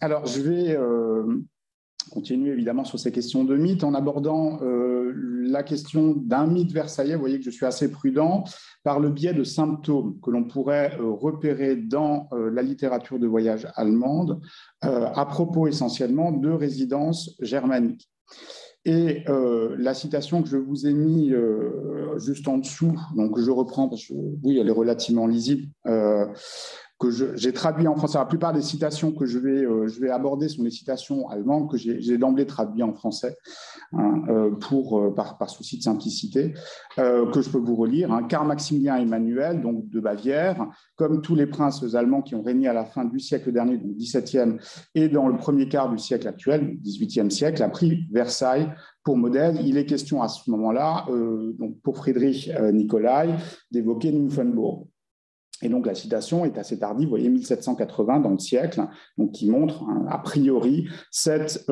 Alors, je vais continuer évidemment sur ces questions de mythes en abordant la question d'un mythe versaillais. Vous voyez que je suis assez prudent par le biais de symptômes que l'on pourrait repérer dans la littérature de voyage allemande à propos essentiellement de résidences germaniques. Et la citation que je vous ai mis juste en dessous, donc je reprends parce que oui, elle est relativement lisible, que j'ai traduit en français. La plupart des citations que je vais aborder sont des citations allemandes que j'ai d'emblée traduites en français, hein, par souci de simplicité, que je peux vous relire. Hein. Car Maximilien Emmanuel, donc de Bavière, comme tous les princes allemands qui ont régné à la fin du siècle dernier, donc XVIIe, et dans le premier quart du siècle actuel, XVIIIe siècle, a pris Versailles pour modèle. Il est question à ce moment-là, donc pour Friedrich Nicolai, d'évoquer Nymphenburg. Et donc, la citation est assez tardive, vous voyez, 1780 dans le siècle, donc qui montre, hein, a priori, cette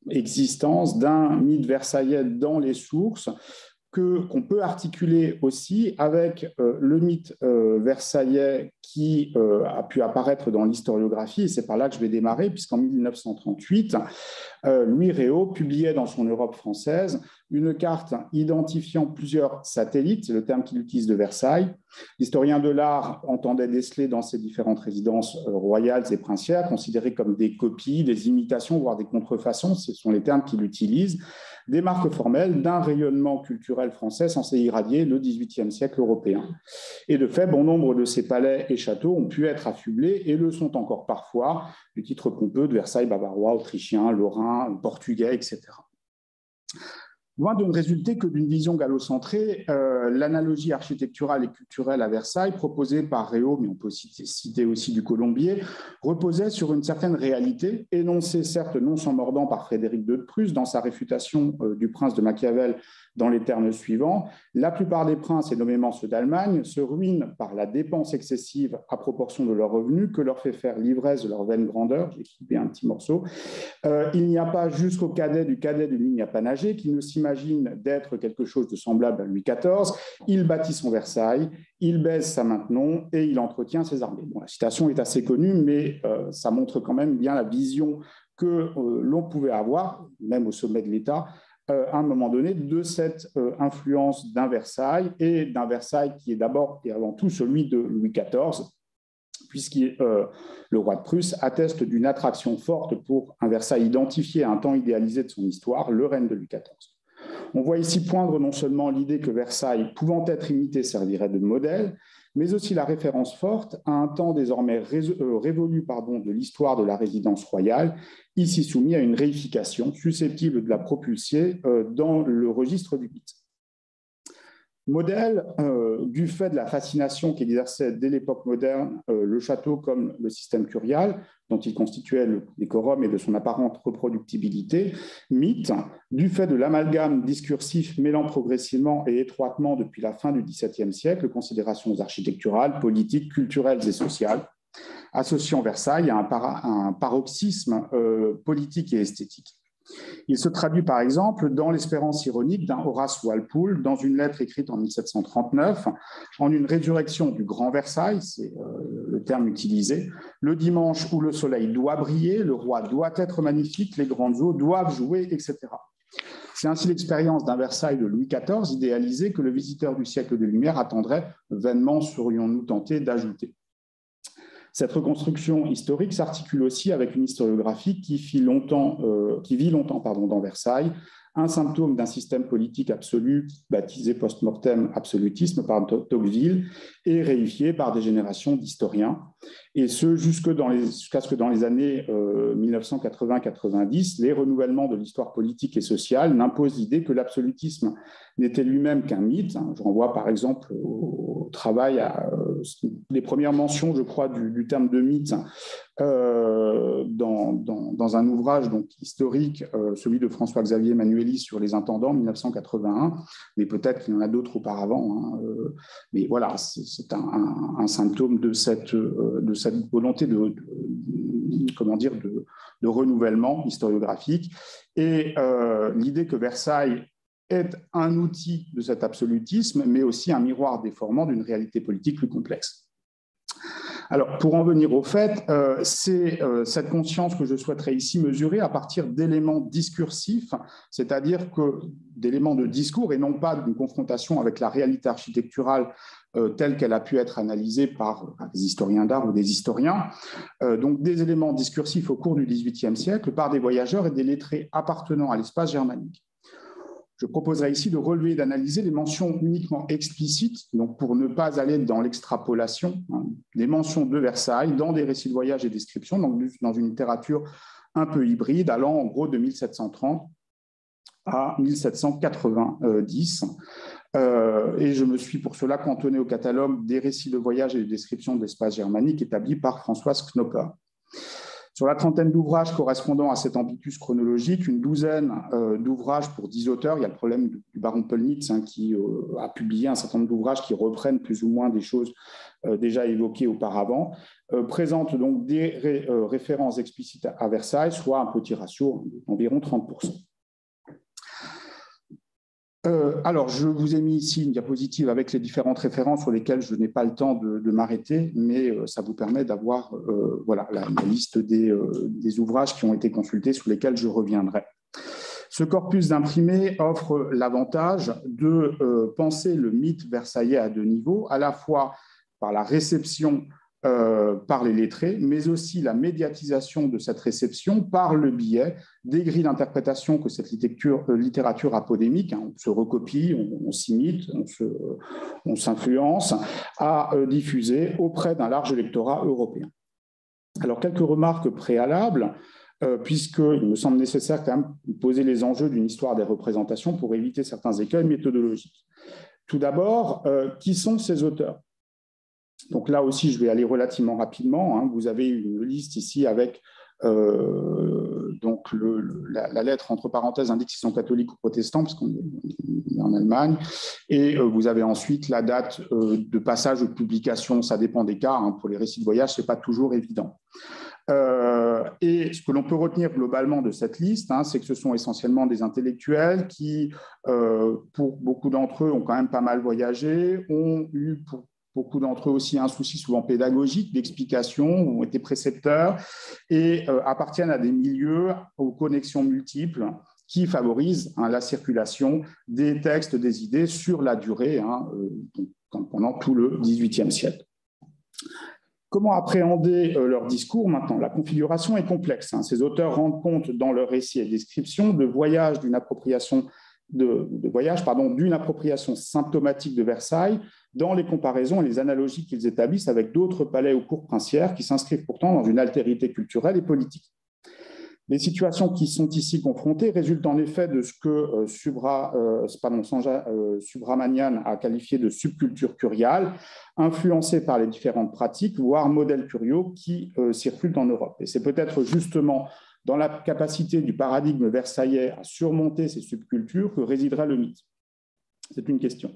existence d'un mythe versaillais dans les sources qu'on peut articuler aussi avec le mythe versaillais qui a pu apparaître dans l'historiographie, et c'est par là que je vais démarrer, puisqu'en 1938, Louis Réau publiait dans son Europe française une carte identifiant plusieurs satellites, c'est le terme qu'il utilise de Versailles. L'historien de l'art entendait déceler dans ces différentes résidences royales et princières, considérées comme des copies, des imitations, voire des contrefaçons, ce sont les termes qu'il utilise, des marques formelles d'un rayonnement culturel français censé irradier le XVIIIe siècle européen. Et de fait, bon nombre de ces palais et châteaux ont pu être affublés et le sont encore parfois, du titre pompeux de Versailles bavarois, autrichien, lorrain, portugais, etc. Loin de ne résulter que d'une vision gallo-centrée, l'analogie architecturale et culturelle à Versailles, proposée par Réau, mais on peut citer aussi du Colombier, reposait sur une certaine réalité, énoncée certes non sans mordant par Frédéric II de Prusse dans sa réfutation du prince de Machiavel dans les termes suivants. La plupart des princes, et nommément ceux d'Allemagne, se ruinent par la dépense excessive à proportion de leurs revenus que leur fait faire l'ivresse de leur vaine grandeur. J'ai coupé un petit morceau. Il n'y a pas jusqu'au cadet du ligne apanagé qui ne s'imagine d'être quelque chose de semblable à Louis XIV. Il bâtit son Versailles, il baise sa Maintenon et il entretient ses armées. Bon, la citation est assez connue, mais ça montre quand même bien la vision que l'on pouvait avoir, même au sommet de l'État, à un moment donné, de cette influence d'un Versailles, et d'un Versailles qui est d'abord et avant tout celui de Louis XIV, puisque le roi de Prusse atteste d'une attraction forte pour un Versailles identifié à un temps idéalisé de son histoire, le règne de Louis XIV. On voit ici poindre non seulement l'idée que Versailles, pouvant être imité, servirait de modèle, mais aussi la référence forte à un temps désormais révolu de l'histoire de la résidence royale, ici soumis à une réification susceptible de la propulser dans le registre du mythe. Modèle du fait de la fascination qu'exerçait dès l'époque moderne le château comme le système curial, dont il constituait le décorum et de son apparente reproductibilité. Mythe du fait de l'amalgame discursif mêlant progressivement et étroitement depuis la fin du XVIIe siècle considérations architecturales, politiques, culturelles et sociales, associant Versailles à un paroxysme politique et esthétique. Il se traduit par exemple dans l'espérance ironique d'un Horace Walpole dans une lettre écrite en 1739 en une résurrection du Grand Versailles, c'est le terme utilisé, le dimanche où le soleil doit briller, le roi doit être magnifique, les grandes eaux doivent jouer, etc. C'est ainsi l'expérience d'un Versailles de Louis XIV idéalisé que le visiteur du siècle des Lumières attendrait, vainement serions-nous tentés d'ajouter. Cette reconstruction historique s'articule aussi avec une historiographie qui vit longtemps dans Versailles, un symptôme d'un système politique absolu baptisé post-mortem absolutisme par Tocqueville et réifié par des générations d'historiens, et ce jusqu'à ce que dans les années 1980-90, les renouvellements de l'histoire politique et sociale n'imposent l'idée que l'absolutisme n'était lui-même qu'un mythe. Je renvoie par exemple au travail, les premières mentions, je crois, du terme de mythe dans un ouvrage donc, historique, celui de François-Xavier Emmanuelli sur les intendants, 1981, mais peut-être qu'il y en a d'autres auparavant. Mais voilà, c'est un symptôme de cette volonté de renouvellement historiographique. Et l'idée que Versailles est un outil de cet absolutisme, mais aussi un miroir déformant d'une réalité politique plus complexe. Alors, pour en venir au fait, c'est cette conscience que je souhaiterais ici mesurer à partir d'éléments discursifs, c'est-à-dire d'éléments de discours et non pas d'une confrontation avec la réalité architecturale telle qu'elle a pu être analysée par des historiens d'art ou des historiens. Donc, des éléments discursifs au cours du XVIIIe siècle par des voyageurs et des lettrés appartenant à l'espace germanique. Je proposerai ici de relever et d'analyser les mentions uniquement explicites, donc pour ne pas aller dans l'extrapolation, des mentions de Versailles dans des récits de voyage et descriptions, donc dans une littérature un peu hybride, allant en gros de 1730 à 1790. Et je me suis pour cela cantonné au catalogue des récits de voyage et des descriptions de l'espace germanique établi par Françoise Knopper. Sur la trentaine d'ouvrages correspondant à cet ambitus chronologique, une douzaine d'ouvrages pour 10 auteurs. Il y a le problème du baron Pöllnitz qui a publié un certain nombre d'ouvrages qui reprennent plus ou moins des choses déjà évoquées auparavant, présentent donc des références explicites à Versailles, soit un petit ratio d'environ 30%. Alors, je vous ai mis ici une diapositive avec les différentes références sur lesquelles je n'ai pas le temps de m'arrêter, mais ça vous permet d'avoir voilà, la liste des ouvrages qui ont été consultés sur lesquels je reviendrai. Ce corpus d'imprimés offre l'avantage de penser le mythe versaillais à deux niveaux, à la fois par la réception par les lettrés, mais aussi la médiatisation de cette réception par le biais des grilles d'interprétation que cette littérature apodémique, on se recopie, on s'imite, on s'influence, a diffusé auprès d'un large électorat européen. Alors, quelques remarques préalables, puisqu'il me semble nécessaire quand même de poser les enjeux d'une histoire des représentations pour éviter certains écueils méthodologiques. Tout d'abord, qui sont ces auteurs ? Donc là aussi, je vais aller relativement rapidement. Vous avez une liste ici avec donc la lettre entre parenthèses indique s'ils sont catholiques ou protestants, parce qu'on est en Allemagne. Et vous avez ensuite la date de passage ou de publication. Ça dépend des cas. Pour les récits de voyage, ce n'est pas toujours évident. Et ce que l'on peut retenir globalement de cette liste, c'est que ce sont essentiellement des intellectuels qui, pour beaucoup d'entre eux, ont quand même pas mal voyagé, ont eu pour beaucoup d'entre eux aussi un souci souvent pédagogique, d'explication, ont été précepteurs et appartiennent à des milieux aux connexions multiples qui favorisent la circulation des textes, des idées sur la durée, pendant tout le XVIIIe siècle. Comment appréhender leur discours maintenant ? La configuration est complexe. Ces auteurs rendent compte dans leurs récits et descriptions de voyages d'une appropriation d'une appropriation symptomatique de Versailles dans les comparaisons et les analogies qu'ils établissent avec d'autres palais ou cours princières qui s'inscrivent pourtant dans une altérité culturelle et politique. Les situations qui sont ici confrontées résultent en effet de ce que Subramanian a qualifié de subculture curiale, influencée par les différentes pratiques, voire modèles curiaux qui circulent en Europe. Et c'est peut-être justement dans la capacité du paradigme versaillais à surmonter ces subcultures que résidera le mythe. C'est une question.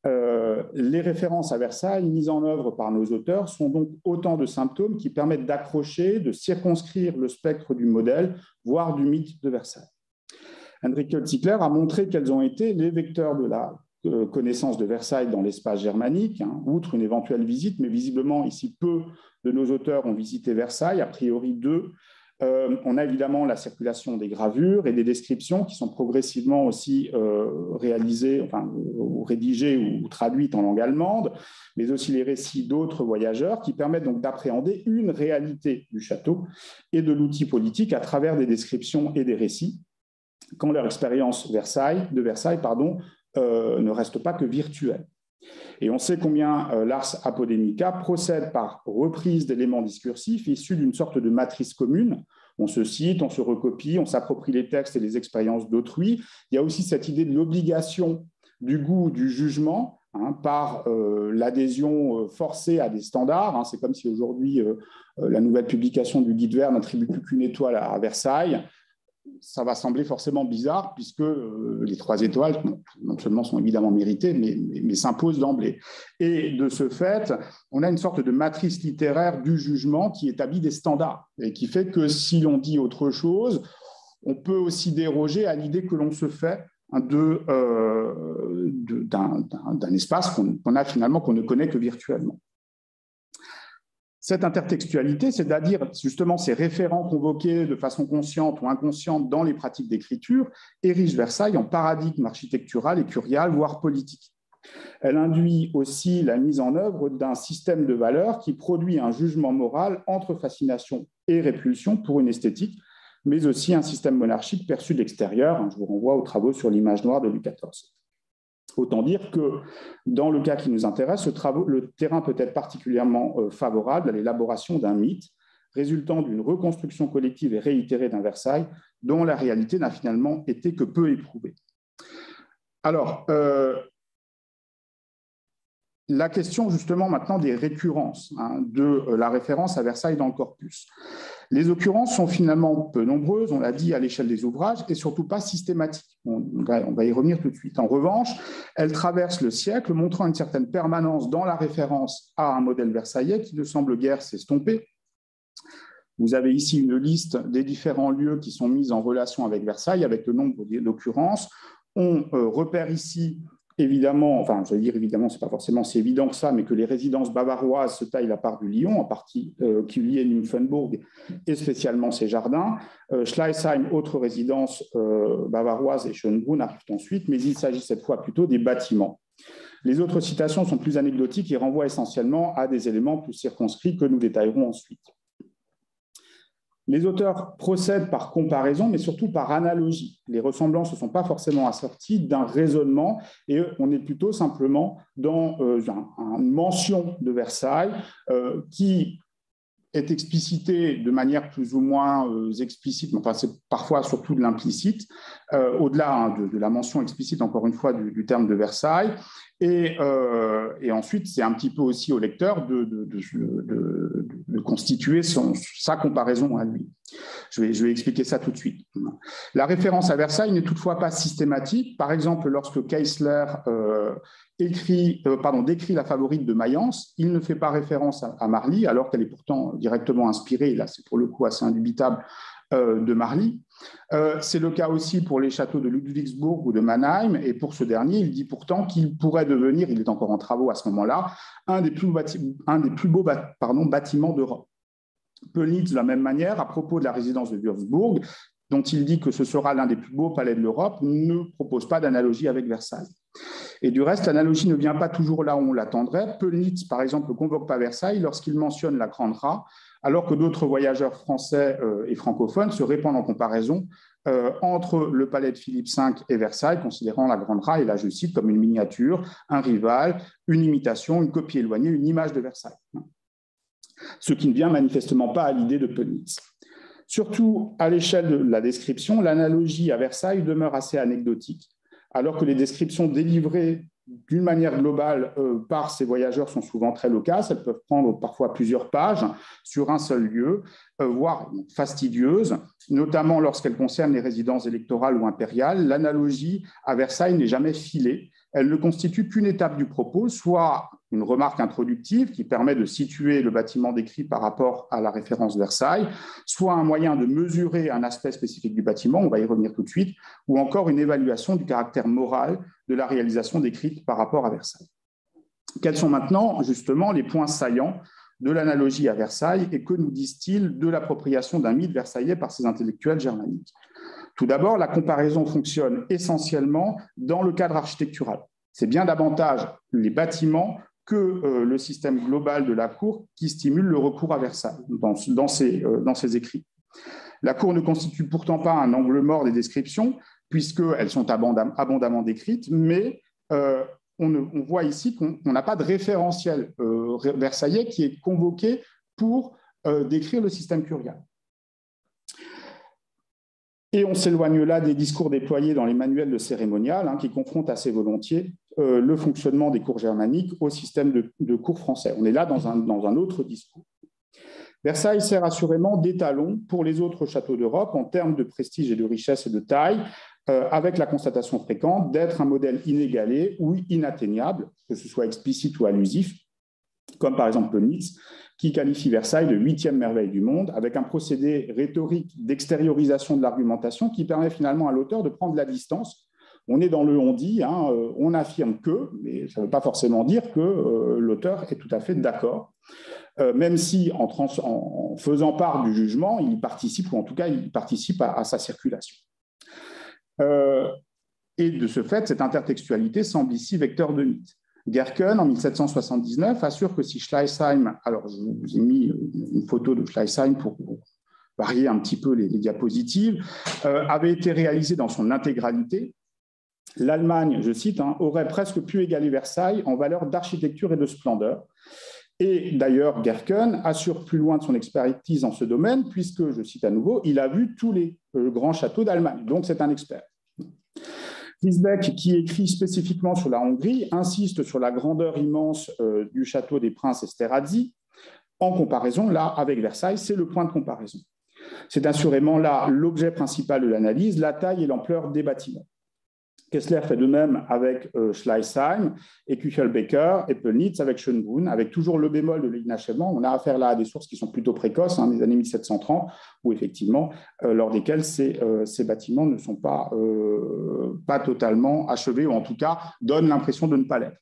Les références à Versailles mises en œuvre par nos auteurs sont donc autant de symptômes qui permettent d'accrocher, de circonscrire le spectre du modèle, voire du mythe de Versailles. Henrike Ziegler a montré quels ont été les vecteurs de la connaissance de Versailles dans l'espace germanique, outre une éventuelle visite, mais visiblement ici peu de nos auteurs ont visité Versailles, a priori 2. On a évidemment la circulation des gravures et des descriptions qui sont progressivement aussi réalisées, ou rédigées ou traduites en langue allemande, mais aussi les récits d'autres voyageurs qui permettent donc d'appréhender une réalité du château et de l'outil politique à travers des descriptions et des récits, quand leur expérience de Versailles ne reste pas que virtuelle. Et on sait combien l'ars apodemica procède par reprise d'éléments discursifs issus d'une sorte de matrice commune. On se cite, on se recopie, on s'approprie les textes et les expériences d'autrui. Il y a aussi cette idée de l'obligation du goût, du jugement, par l'adhésion forcée à des standards. C'est comme si aujourd'hui, la nouvelle publication du Guide vert n'attribue plus qu'une étoile à Versailles. Ça va sembler forcément bizarre puisque les 3 étoiles, non seulement sont évidemment méritées, mais s'imposent d'emblée. Et de ce fait, on a une sorte de matrice littéraire du jugement qui établit des standards et qui fait que si l'on dit autre chose, on peut aussi déroger à l'idée que l'on se fait d'un espace qu'on a finalement, qu'on ne connaît que virtuellement. Cette intertextualité, c'est-à-dire justement ces référents convoqués de façon consciente ou inconsciente dans les pratiques d'écriture, érige Versailles en paradigme architectural et curial, voire politique. Elle induit aussi la mise en œuvre d'un système de valeurs qui produit un jugement moral entre fascination et répulsion pour une esthétique, mais aussi un système monarchique perçu de l'extérieur. Je vous renvoie aux travaux sur l'image noire de Louis XIV. Autant dire que dans le cas qui nous intéresse, le terrain peut être particulièrement favorable à l'élaboration d'un mythe résultant d'une reconstruction collective et réitérée d'un Versailles dont la réalité n'a finalement été que peu éprouvée. Alors, la question justement maintenant des récurrences de la référence à Versailles dans le corpus. Les occurrences sont finalement peu nombreuses, on l'a dit, à l'échelle des ouvrages, et surtout pas systématiques. On va y revenir tout de suite. En revanche, elles traversent le siècle, montrant une certaine permanence dans la référence à un modèle versaillais qui ne semble guère s'estomper. Vous avez ici une liste des différents lieux qui sont mis en relation avec Versailles, avec le nombre d'occurrences. On repère ici évidemment, enfin, je veux dire évidemment, c'est pas forcément si évident que ça, mais que les résidences bavaroises se taillent la part du Lyon, en partie qui liait Nymphenburg et spécialement ses jardins. Schleißheim, autre résidence bavaroise, et Schönbrunn arrivent ensuite, mais il s'agit cette fois plutôt des bâtiments. Les autres citations sont plus anecdotiques et renvoient essentiellement à des éléments plus circonscrits que nous détaillerons ensuite. Les auteurs procèdent par comparaison, mais surtout par analogie. Les ressemblances ne sont pas forcément assorties d'un raisonnement et on est plutôt simplement dans une mention de Versailles qui est explicitée de manière plus ou moins explicite, mais enfin c'est parfois surtout de l'implicite, au-delà de la mention explicite, encore une fois, du terme de Versailles. Et ensuite, c'est un petit peu aussi au lecteur de constituer sa comparaison à lui. Je vais expliquer ça tout de suite. La référence à Versailles n'est toutefois pas systématique. Par exemple, lorsque Keisler décrit la favorite de Mayence, il ne fait pas référence à Marly, alors qu'elle est pourtant directement inspirée, là c'est pour le coup assez indubitable, de Marly. C'est le cas aussi pour les châteaux de Ludwigsburg ou de Mannheim, et pour ce dernier, il dit pourtant qu'il pourrait devenir, il est encore en travaux à ce moment-là, un des plus beaux bâtiments d'Europe. Pölnitz, de la même manière, à propos de la résidence de Würzburg, dont il dit que ce sera l'un des plus beaux palais de l'Europe, ne propose pas d'analogie avec Versailles. Et du reste, l'analogie ne vient pas toujours là où on l'attendrait. Pölnitz, par exemple, ne convoque pas Versailles lorsqu'il mentionne la Grande Rat, alors que d'autres voyageurs français et francophones se répandent en comparaison entre le palais de Philippe V et Versailles, considérant la Grande Rat, et là je cite, comme une miniature, un rival, une imitation, une copie éloignée, une image de Versailles. Ce qui ne vient manifestement pas à l'idée de Pölnitz. Surtout, à l'échelle de la description, l'analogie à Versailles demeure assez anecdotique, alors que les descriptions délivrées d'une manière globale par ces voyageurs sont souvent très loquaces. Elles peuvent prendre parfois plusieurs pages sur un seul lieu, voire fastidieuses, notamment lorsqu'elles concernent les résidences électorales ou impériales. L'analogie à Versailles n'est jamais filée. Elle ne constitue qu'une étape du propos, soit une remarque introductive qui permet de situer le bâtiment décrit par rapport à la référence Versailles, soit un moyen de mesurer un aspect spécifique du bâtiment, on va y revenir tout de suite, ou encore une évaluation du caractère moral de la réalisation décrite par rapport à Versailles. Quels sont maintenant justement les points saillants de l'analogie à Versailles et que nous disent-ils de l'appropriation d'un mythe versaillais par ces intellectuels germaniques? Tout d'abord, la comparaison fonctionne essentiellement dans le cadre architectural. C'est bien davantage les bâtiments que le système global de la cour qui stimule le recours à Versailles dans ses écrits. La cour ne constitue pourtant pas un angle mort des descriptions, puisqu'elles sont abondamment décrites, mais on voit ici qu'on n'a pas de référentiel versaillais qui est convoqué pour décrire le système curial. Et on s'éloigne là des discours déployés dans les manuels de cérémonial qui confrontent assez volontiers le fonctionnement des cours germaniques au système de cours français. On est là dans un autre discours. Versailles sert assurément d'étalon pour les autres châteaux d'Europe en termes de prestige et de richesse et de taille, avec la constatation fréquente d'être un modèle inégalé ou inatteignable, que ce soit explicite ou allusif, comme par exemple Pölnitz, qui qualifie Versailles de 8e merveille du monde, avec un procédé rhétorique d'extériorisation de l'argumentation qui permet finalement à l'auteur de prendre la distance. On est dans le on dit, on affirme que, mais ça ne veut pas forcément dire que l'auteur est tout à fait d'accord. même si en faisant part du jugement, il y participe, ou en tout cas, il participe à sa circulation. Et de ce fait, cette intertextualité semble ici vecteur de mythe. Gerken, en 1779, assure que si Schleisheim, alors je vous ai mis une photo de Schleisheim pour varier un petit peu les diapositives, avait été réalisé dans son intégralité, l'Allemagne, je cite, aurait presque pu égaler Versailles en valeur d'architecture et de splendeur. Et d'ailleurs, Gerken assure plus loin de son expertise en ce domaine, puisque, je cite à nouveau, il a vu tous les grands châteaux d'Allemagne. Donc, c'est un expert. Riesbeck, qui écrit spécifiquement sur la Hongrie, insiste sur la grandeur immense du château des princes Esterházy. En comparaison, là, avec Versailles, c'est le point de comparaison. C'est assurément là l'objet principal de l'analyse, la taille et l'ampleur des bâtiments. Kessler fait de même avec Schleisheim et Küchelbecker et Pöllnitz avec Schönbrunn, avec toujours le bémol de l'inachèvement. On a affaire là à des sources qui sont plutôt précoces, des années 1730, où effectivement, lors desquelles ces bâtiments ne sont pas totalement achevés, ou en tout cas donnent l'impression de ne pas l'être.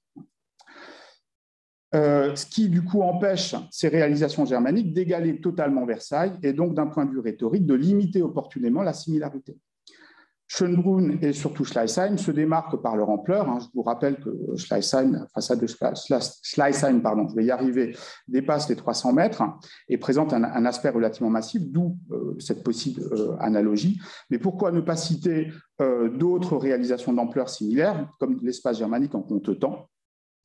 Ce qui, du coup, empêche ces réalisations germaniques d'égaler totalement Versailles et donc, d'un point de vue rhétorique, de limiter opportunément la similarité. Schönbrunn et surtout Schleisheim se démarquent par leur ampleur. Je vous rappelle que Schleisheim, la façade de Schleisheim, je vais y arriver, dépasse les 300 mètres et présente un aspect relativement massif, d'où cette possible analogie. Mais pourquoi ne pas citer d'autres réalisations d'ampleur similaires, comme l'espace germanique en contretemps?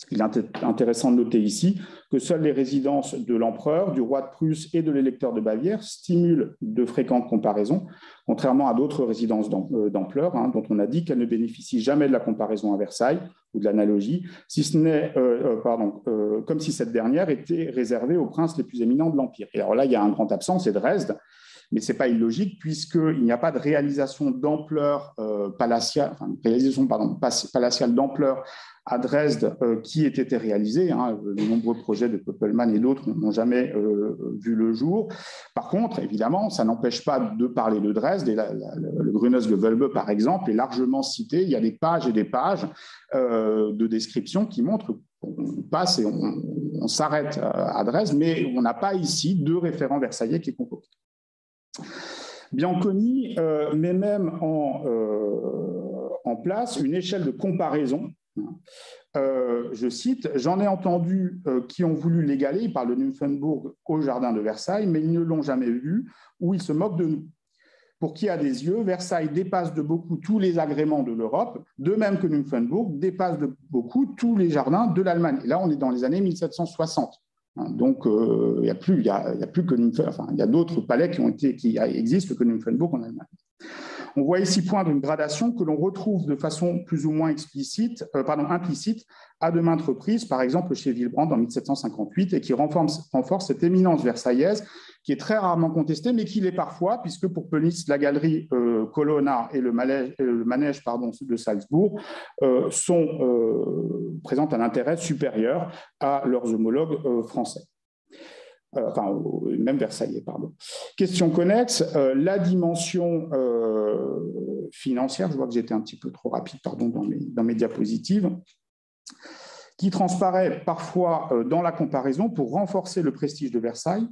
Il est intéressant de noter ici que seules les résidences de l'empereur, du roi de Prusse et de l'électeur de Bavière stimulent de fréquentes comparaisons, contrairement à d'autres résidences d'ampleur, dont on a dit qu'elles ne bénéficient jamais de la comparaison à Versailles ou de l'analogie, si ce n'est, comme si cette dernière était réservée aux princes les plus éminents de l'Empire. Et alors là, il y a un grand absent, c'est Dresde, mais ce n'est pas illogique puisqu'il n'y a pas de réalisation d'ampleur palatiale, palatiale d'ampleur à Dresde qui ait été réalisé. De nombreux projets de Pöppelmann et d'autres n'ont jamais vu le jour. Par contre, évidemment, ça n'empêche pas de parler de Dresde. Et le Grünes Gewölbe, par exemple, est largement cité. Il y a des pages et des pages de descriptions qui montrent qu'on passe et on s'arrête à Dresde, mais on n'a pas ici de référent versaillais qui est convoqué. Bianconi met même en place une échelle de comparaison. Je cite, « J'en ai entendu qui ont voulu l'égaler, il parle de Nymphenburg au jardin de Versailles, mais ils ne l'ont jamais vu, ou ils se moquent de nous. Pour qui a des yeux, Versailles dépasse de beaucoup tous les agréments de l'Europe, de même que Nymphenburg dépasse de beaucoup tous les jardins de l'Allemagne. » Et là, on est dans les années 1760. Donc, il y a d'autres palais qui existent que Nymphenburg en Allemagne. On voit ici poindre une gradation que l'on retrouve de façon plus ou moins implicite à de maintes reprises, par exemple chez Wilbrand en 1758, et qui renforce cette éminence versaillaise qui est très rarement contestée, mais qui l'est parfois, puisque pour Pöllnitz, la galerie Colonna et le manège de Salzbourg présentent un intérêt supérieur à leurs homologues français. Même versaillais, pardon. Question connexe, la dimension financière, je vois que j'étais un petit peu trop rapide, pardon, dans mes diapositives, qui transparaît parfois dans la comparaison pour renforcer le prestige de Versailles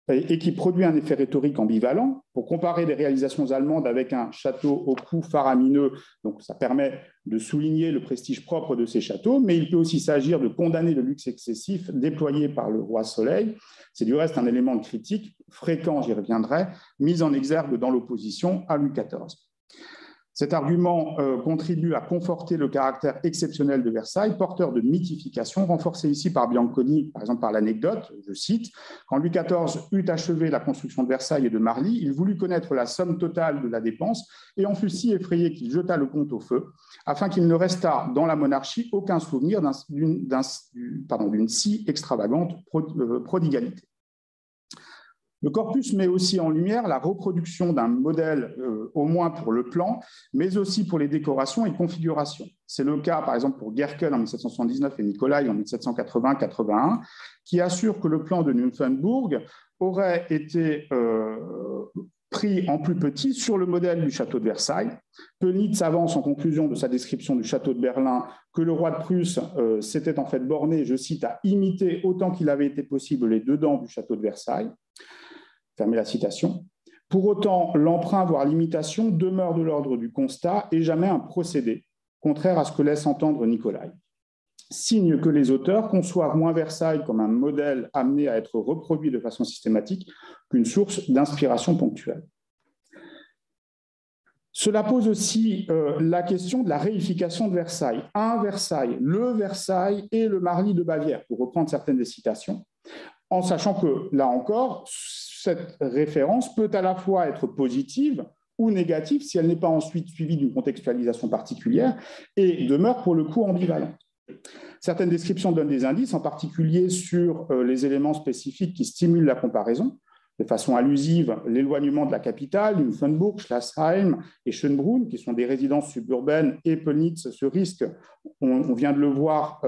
et qui produit un effet rhétorique ambivalent. Pour comparer les réalisations allemandes avec un château au coût faramineux, donc ça permet de souligner le prestige propre de ces châteaux, mais il peut aussi s'agir de condamner le luxe excessif déployé par le roi Soleil. C'est du reste un élément de critique fréquent, j'y reviendrai, mis en exergue dans l'opposition à Louis XIV. Cet argument contribue à conforter le caractère exceptionnel de Versailles, porteur de mythification, renforcé ici par Bianconi, par exemple par l'anecdote, je cite, « Quand Louis XIV eut achevé la construction de Versailles et de Marly, il voulut connaître la somme totale de la dépense et en fut si effrayé qu'il jeta le compte au feu, afin qu'il ne restât dans la monarchie aucun souvenir d'une si extravagante prodigalité. » Le corpus met aussi en lumière la reproduction d'un modèle, au moins pour le plan, mais aussi pour les décorations et configurations. C'est le cas, par exemple, pour Gerken en 1779 et Nicolai en 1780-81, qui assurent que le plan de Nymphenburg aurait été pris en plus petit sur le modèle du château de Versailles. Pölnitz avance en conclusion de sa description du château de Berlin que le roi de Prusse s'était en fait borné, je cite, à imiter autant qu'il avait été possible les dedans du château de Versailles. Fermez la citation. Pour autant, l'emprunt, voire l'imitation, demeure de l'ordre du constat et jamais un procédé, contraire à ce que laisse entendre Nicolai. Signe que les auteurs conçoivent moins Versailles comme un modèle amené à être reproduit de façon systématique qu'une source d'inspiration ponctuelle. Cela pose aussi la question de la réification de Versailles. Un Versailles, le Versailles et le Marly de Bavière, pour reprendre certaines des citations, en sachant que, là encore, cette référence peut à la fois être positive ou négative si elle n'est pas ensuite suivie d'une contextualisation particulière et demeure pour le coup ambivalente. Certaines descriptions donnent des indices, en particulier sur les éléments spécifiques qui stimulent la comparaison, de façon allusive l'éloignement de la capitale, Nymphenburg, Schleißheim et Schönbrunn, qui sont des résidences suburbaines, et Pölnitz se risque, on vient de le voir,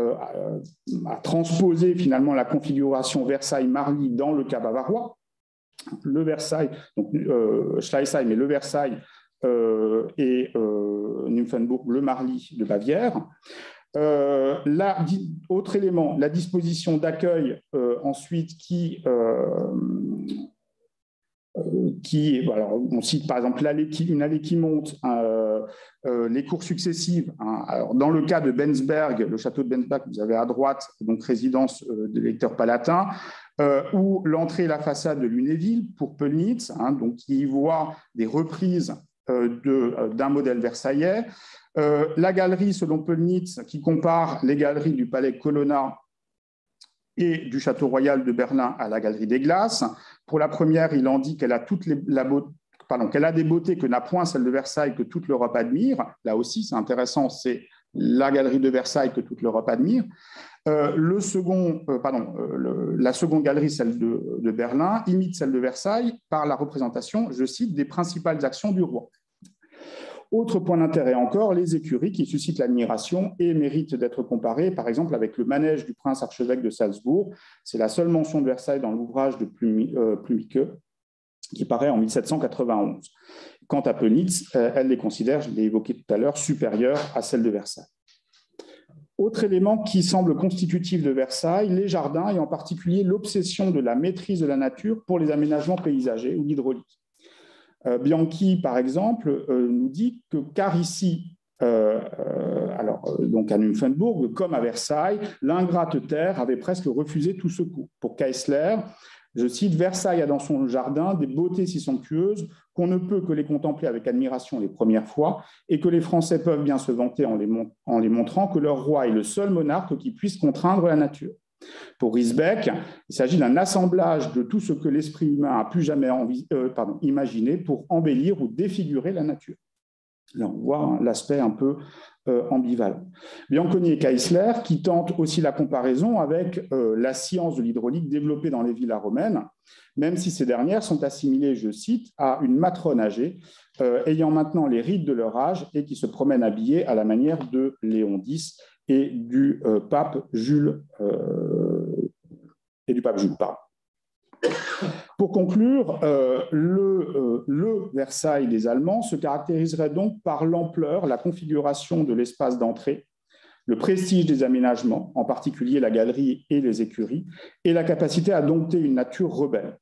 à transposer finalement la configuration Versailles-Marly dans le cas bavarois. Le Versailles, donc Schleißheim et le Versailles et Nymphenburg, le Marly de Bavière. Autre élément, la disposition d'accueil ensuite alors, on cite par exemple une allée qui monte, les cours successives. Alors, dans le cas de Bensberg, le château de Bensberg, vous avez à droite, donc résidence de l'électeur palatin, ou l'entrée et la façade de Lunéville pour Pölnitz, donc qui y voit des reprises d'un modèle versaillais. La galerie, selon Pölnitz, qui compare les galeries du palais Colonna et du château royal de Berlin à la galerie des Glaces. Pour la première, il en dit qu'elle a, qu'elle a des beautés que n'a point celle de Versailles, que toute l'Europe admire. Là aussi, c'est intéressant, c'est la galerie de Versailles que toute l'Europe admire. La seconde galerie, celle de Berlin, imite celle de Versailles par la représentation, je cite, des principales actions du roi. Autre point d'intérêt encore, les écuries qui suscitent l'admiration et méritent d'être comparées, par exemple, avec le manège du prince archevêque de Salzbourg. C'est la seule mention de Versailles dans l'ouvrage de Plumicke, qui paraît en 1791. Quant à Pölnitz, elle les considère, je l'ai évoqué tout à l'heure, supérieures à celles de Versailles. Autre élément qui semble constitutif de Versailles, les jardins, et en particulier l'obsession de la maîtrise de la nature pour les aménagements paysagers ou l'hydraulique. Bianchi, par exemple, nous dit que car ici, donc à Nymphenburg, comme à Versailles, l'ingrate terre avait presque refusé tout secours. Pour Keisler, je cite, Versailles a dans son jardin des beautés si somptueuses qu'on ne peut que les contempler avec admiration les premières fois et que les Français peuvent bien se vanter en les montrant que leur roi est le seul monarque qui puisse contraindre la nature. Pour Risbeck, il s'agit d'un assemblage de tout ce que l'esprit humain a pu jamais imaginer pour embellir ou défigurer la nature. Là, on voit l'aspect un peu ambivalent. Bianconi et Keisler qui tentent aussi la comparaison avec la science de l'hydraulique développée dans les villas romaines, même si ces dernières sont assimilées, je cite, à une matrone âgée, ayant maintenant les rides de leur âge et qui se promène habillée à la manière de Léon X et du pape Jules. Pour conclure, le Versailles des Allemands se caractériserait donc par l'ampleur, la configuration de l'espace d'entrée, le prestige des aménagements, en particulier la galerie et les écuries, et la capacité à dompter une nature rebelle.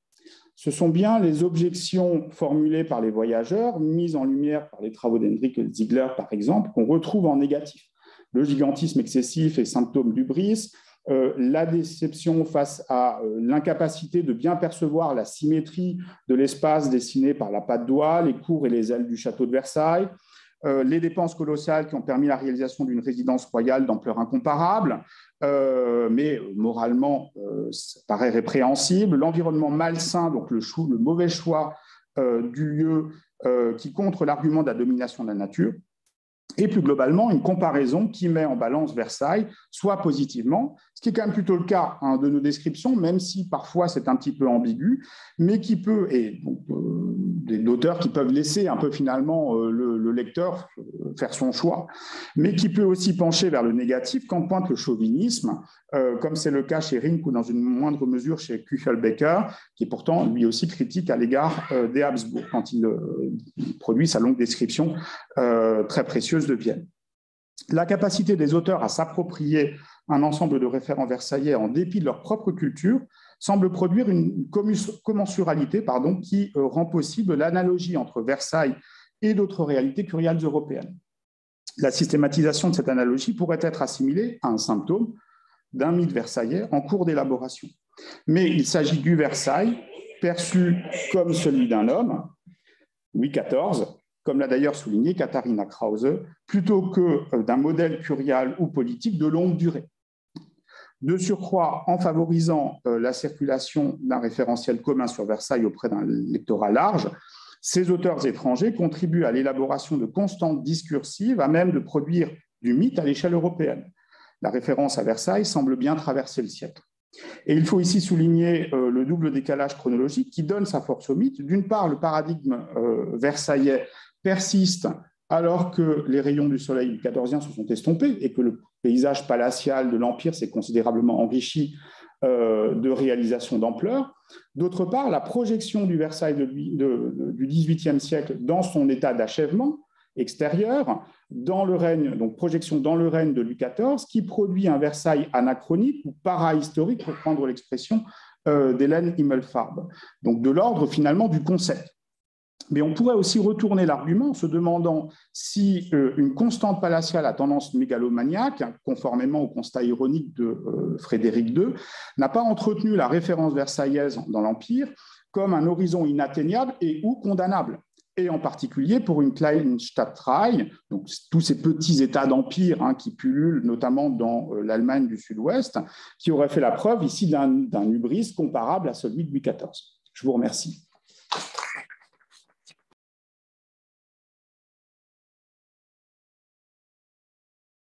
Ce sont bien les objections formulées par les voyageurs, mises en lumière par les travaux d'Hendrik Ziegler, par exemple, qu'on retrouve en négatif. Le gigantisme excessif est symptôme d'hubris, la déception face à l'incapacité de bien percevoir la symétrie de l'espace dessiné par la patte d'oie, les cours et les ailes du château de Versailles, les dépenses colossales qui ont permis la réalisation d'une résidence royale d'ampleur incomparable, mais moralement, ça paraît répréhensible, l'environnement malsain, donc le mauvais choix du lieu qui contre l'argument de la domination de la nature, et plus globalement, une comparaison qui met en balance Versailles, soit positivement, ce qui est quand même plutôt le cas de nos descriptions, même si parfois c'est un petit peu ambigu, mais qui peut, et donc, des auteurs qui peuvent laisser un peu finalement le lecteur faire son choix, mais qui peut aussi pencher vers le négatif quand pointe le chauvinisme, comme c'est le cas chez Rink ou dans une moindre mesure chez Kuchelbecker, qui est pourtant lui aussi critique à l'égard des Habsbourg quand il produit sa longue description très précieuse de Vienne. La capacité des auteurs à s'approprier un ensemble de référents versaillais en dépit de leur propre culture semble produire une commensuralité qui rend possible l'analogie entre Versailles et d'autres réalités curiales européennes. La systématisation de cette analogie pourrait être assimilée à un symptôme d'un mythe versaillais en cours d'élaboration. Mais il s'agit du Versailles perçu comme celui d'un homme, Louis XIV, comme l'a d'ailleurs souligné Katharina Krause, plutôt que d'un modèle curial ou politique de longue durée. De surcroît, en favorisant la circulation d'un référentiel commun sur Versailles auprès d'un lectorat large, ces auteurs étrangers contribuent à l'élaboration de constantes discursives à même de produire du mythe à l'échelle européenne. La référence à Versailles semble bien traverser le siècle. Et il faut ici souligner le double décalage chronologique qui donne sa force au mythe. D'une part, le paradigme versaillais persiste alors que les rayons du soleil du XIVe se sont estompés et que le paysage palatial de l'Empire s'est considérablement enrichi de réalisations d'ampleur. D'autre part, la projection du Versailles du XVIIIe siècle dans son état d'achèvement extérieur, dans le règne, donc projection dans le règne de Louis XIV, qui produit un Versailles anachronique ou para-historique, pour prendre l'expression d'Hélène Himmelfarb. Donc de l'ordre finalement du concept. Mais on pourrait aussi retourner l'argument en se demandant si une constante palatiale à tendance mégalomaniaque, conformément au constat ironique de Frédéric II, n'a pas entretenu la référence versaillaise dans l'Empire comme un horizon inatteignable et ou condamnable, et en particulier pour une Kleinstadtreihe, donc tous ces petits États d'empire qui pullulent notamment dans l'Allemagne du Sud-Ouest, qui auraient fait la preuve ici d'un hubris comparable à celui de Louis XIV. Je vous remercie.